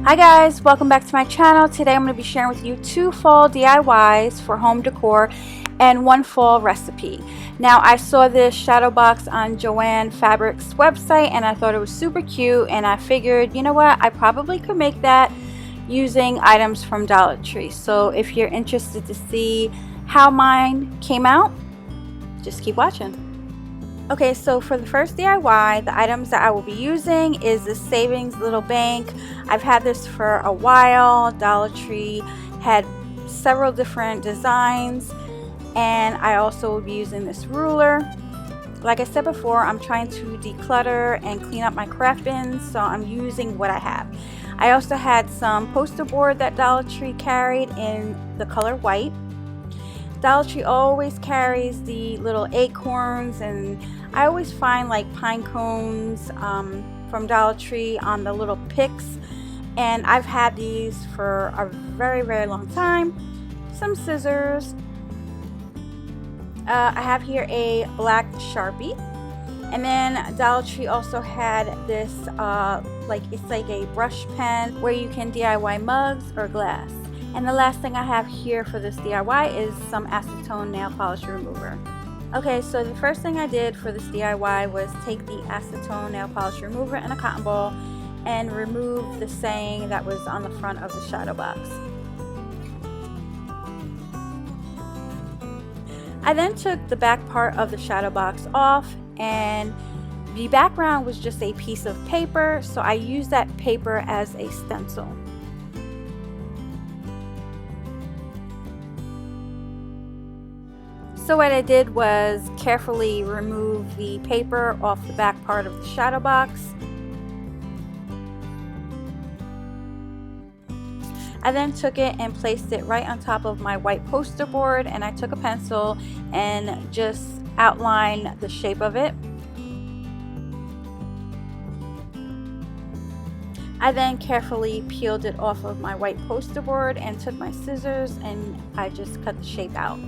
Hi guys, welcome back to my channel. Today I'm going to be sharing with you 2 fall DIYs for home decor and 1 fall recipe. Now I saw this shadow box on Joann Fabric's website and I thought it was super cute, and I figured, you know what, I probably could make that using items from Dollar Tree. So if you're interested to see how mine came out, just keep watching. Okay, so for the first DIY, the items that I will be using is the Savings Little Bank. I've had this for a while. Dollar Tree had several different designs, and I also will be using this ruler. Like I said before, I'm trying to declutter and clean up my craft bins, so I'm using what I have. I also had some poster board that Dollar Tree carried in the color white. Dollar Tree always carries the little acorns, and I always find like pine cones from Dollar Tree on the little picks, and I've had these for a very long time. Some scissors. I have here a black Sharpie, and then Dollar Tree also had this it's like a brush pen where you can DIY mugs or glass. And the last thing I have here for this DIY is some acetone nail polish remover. Okay, so the first thing I did for this DIY was take the acetone nail polish remover in a cotton ball and remove the saying that was on the front of the shadow box. I then took the back part of the shadow box off, and the background was just a piece of paper, so I used that paper as a stencil. So what I did was carefully remove the paper off the back part of the shadow box. I then took it and placed it right on top of my white poster board, and I took a pencil and just outlined the shape of it. I then carefully peeled it off of my white poster board and took my scissors and I just cut the shape out.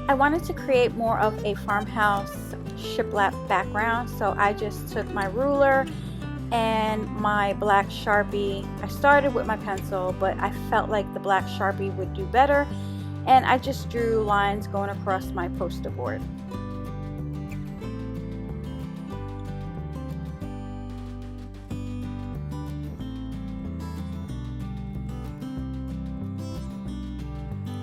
I wanted to create more of a farmhouse shiplap background, so I just took my ruler and my black Sharpie. I started with my pencil, but I felt like the black Sharpie would do better, and I just drew lines going across my poster board.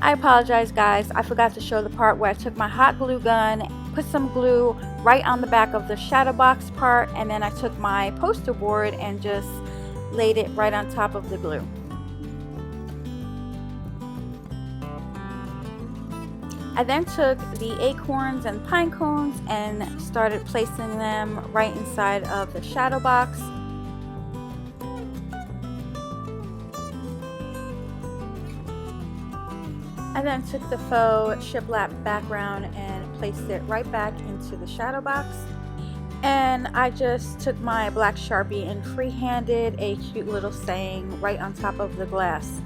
I apologize guys, I forgot to show the part where I took my hot glue gun, put some glue right on the back of the shadow box part, and then I took my poster board and just laid it right on top of the glue. I then took the acorns and pine cones and started placing them right inside of the shadow box. I then took the faux shiplap background and placed it right back into the shadow box. And I just took my black Sharpie and freehanded a cute little saying right on top of the glass.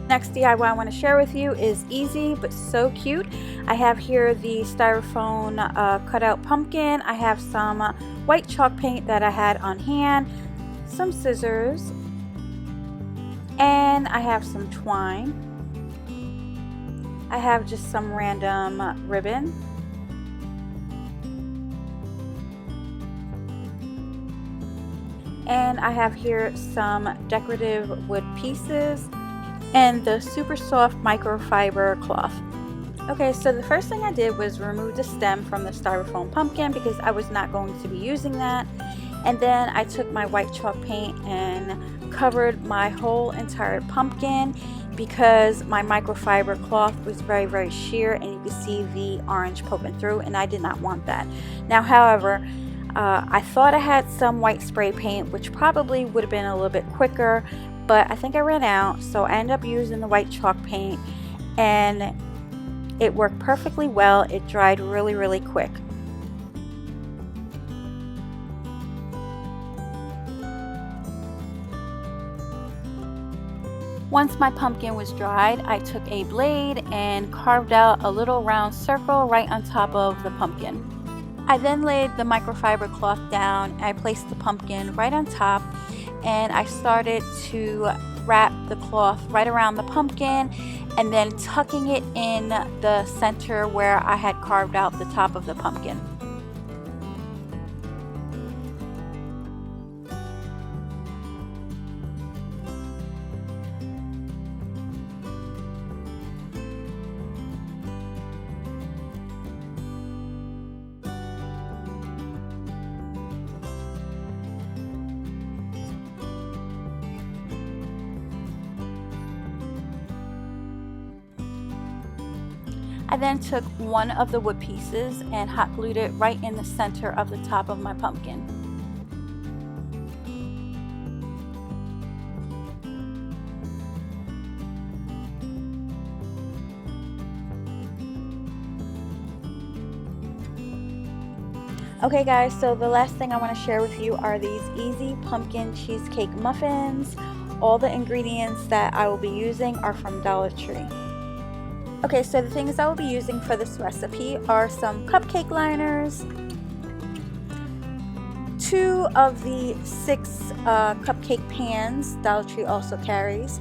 Next DIY I want to share with you is easy but so cute. I have here the styrofoam cutout pumpkin. I have some white chalk paint that I had on hand, some scissors, and I have some twine. I have just some random ribbon. And I have here some decorative wood pieces and the super soft microfiber cloth. Okay, so the first thing I did was remove the stem from the styrofoam pumpkin because I was not going to be using that. And then I took my white chalk paint and covered my whole entire pumpkin because my microfiber cloth was very sheer and you could see the orange poking through, and I did not want that. Now, however, I thought I had some white spray paint, which probably would have been a little bit quicker, but I think I ran out, so I ended up using the white chalk paint, and it worked perfectly well. It dried really quick. Once my pumpkin was dried, I took a blade and carved out a little round circle right on top of the pumpkin. I then laid the microfiber cloth down. I placed the pumpkin right on top, and I started to wrap the cloth right around the pumpkin and then tucking it in the center where I had carved out the top of the pumpkin. I then took one of the wood pieces and hot glued it right in the center of the top of my pumpkin. Okay guys, so the last thing I want to share with you are these easy pumpkin cheesecake muffins. All the ingredients that I will be using are from Dollar Tree. Okay, so the things I will be using for this recipe are some cupcake liners, 2 of the 6 cupcake pans Dollar Tree also carries.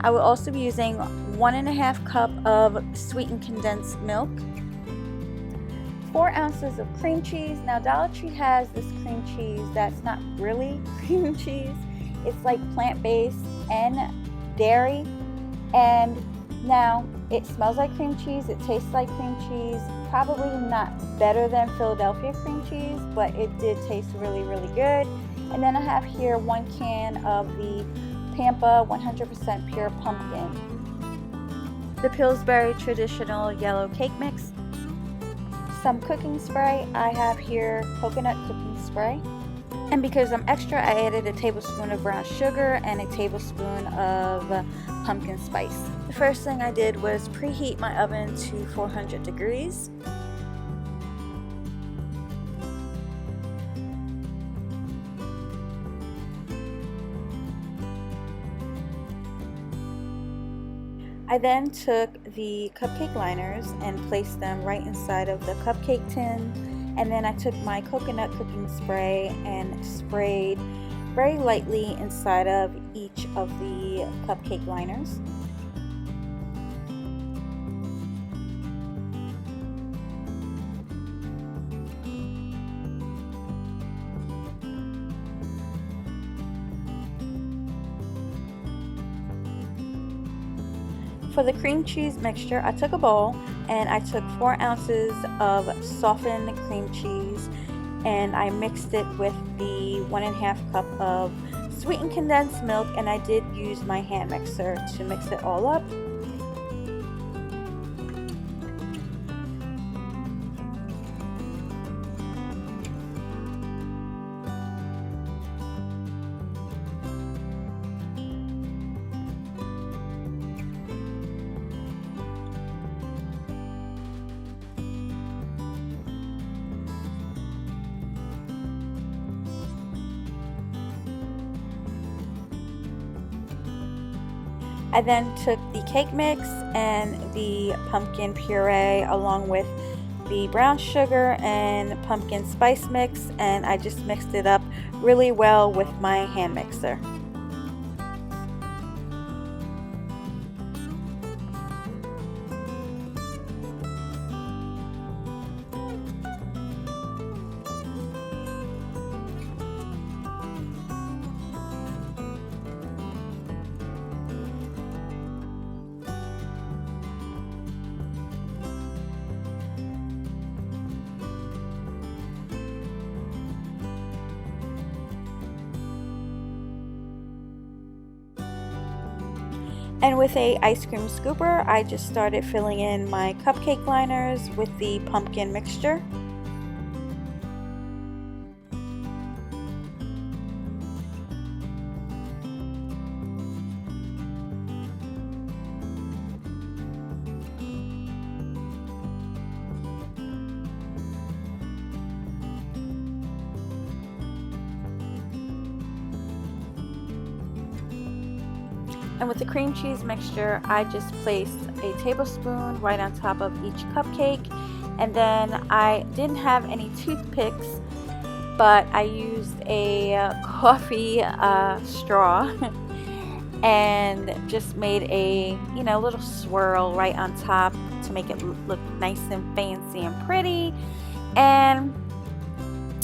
I will also be using 1.5 cup of sweetened condensed milk, 4 ounces of cream cheese. Now Dollar Tree has this cream cheese that's not really cream cheese. It's like plant-based and dairy, and now it smells like cream cheese, it tastes like cream cheese, probably not better than Philadelphia cream cheese, but it did taste really good. And then I have here 1 can of the Pampa 100% pure pumpkin, the Pillsbury traditional yellow cake mix, some cooking spray. I have here coconut cooking spray, and because I'm extra, I added a tablespoon of brown sugar and a tablespoon of pumpkin spice. The first thing I did was preheat my oven to 400 degrees. I then took the cupcake liners and placed them right inside of the cupcake tin, and then I took my coconut cooking spray and sprayed very lightly inside of each of the cupcake liners. For the cream cheese mixture, I took a bowl and I took 4 ounces of softened cream cheese and I mixed it with the 1.5 cup of sweetened condensed milk, and I did use my hand mixer to mix it all up. I then took the cake mix and the pumpkin puree along with the brown sugar and pumpkin spice mix, and I just mixed it up really well with my hand mixer. And with a ice cream scooper, I just started filling in my cupcake liners with the pumpkin mixture. And with the cream cheese mixture, I just placed a tablespoon right on top of each cupcake. And then I didn't have any toothpicks, but I used a coffee straw and just made a, you know, little swirl right on top to make it look nice and fancy and pretty. And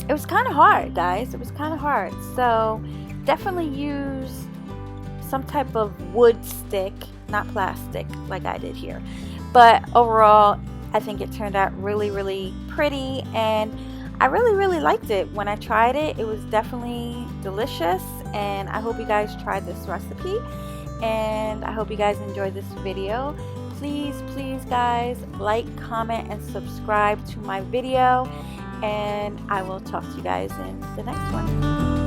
it was kind of hard, guys. It was kind of hard. So definitely use some type of wood stick, not plastic like I did here. But overall, I think it turned out really, really pretty, and I really, really liked it. When I tried it, it was definitely delicious, and I hope you guys tried this recipe, and I hope you guys enjoyed this video. Please, please, guys, like, comment, and subscribe to my video, and I will talk to you guys in the next one.